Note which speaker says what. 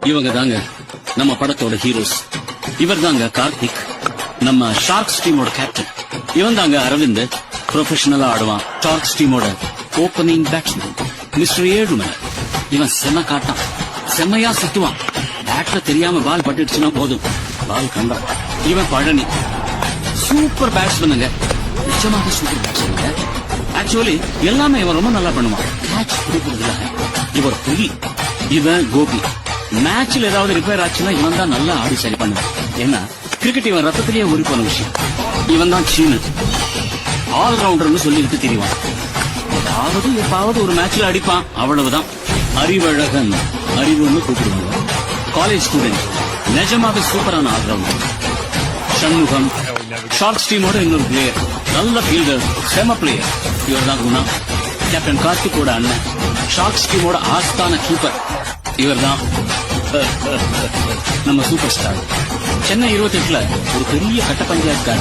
Speaker 1: இவங்க தாங்க நம்ம படத்தோட ஹீரோஸ். இவர் தாங்க கார்த்திக், நம்ம ஷார்க்ஸ் டீமோட கேப்டன். இவன் தாங்க அரவிந்த், ப்ரொஃபஷனலா ஆடுவான் ஷார்க்ஸ் டீமோட ஓபனிங் பேட்ஸ்மேன். மிஸ்டர் ஏழுமலை, இவன் செம காட்டான், செம்மையா சுத்துவான். பேட்ல தெரியாம பால் பட்டுடுச்சுன்னா போதும், பால் கண்டா. இவன் பழனி, சூப்பர் பேட்ஸ்மேனுங்க, நிச்சயமாக சூப்பர் பேட்ஸ்மேனுங்க. ஆக்சுவலி எல்லாமே இவன் ரொம்ப நல்லா பண்ணுவான். கேட்ச் பிடிக்கிறதுல இவர் புலி. இவன் கோபி, மேட்ச்ல ஏதாவது ரிப்பேர் ஆச்சுன்னா இவன் தான் நல்லா ஆடி சரி பண்ணுவான். ஏன்னா கிரிக்கெட் இவன் ரத்தத்திலேயே ஊறி போன விஷயம். இவன் தான் சீனு, ஆல்ரவுண்டர்னு சொல்லிட்டு தெரிவான். ஏதாவது எப்பாவது ஒரு மேட்ச்ல அடிப்பான், அவ்வளவுதான். அறிவழகன், அறிவுன்னு கூப்பிடுவாங்க. காலேஜ் ஸ்டூடெண்ட், நிஜமாக சூப்பரான ஆல்ரவுண்டர். சண்முகம், ஷார்க்ஸ் டீமோட இன்னொரு பிளேயர், நல்ல ஃபீல்டர், செம பிளேயர். இவர் தான் குணா, கேப்டன் கார்த்திகோட அண்ணன், ஷார்க்ஸ் டீமோட ஆஸ்தான கீப்பர். இவர் தான் நம்ம சூப்பர் ஸ்டார். சென்னை 28ல ஒரு பெரிய கட்ட பஞ்சாயத்து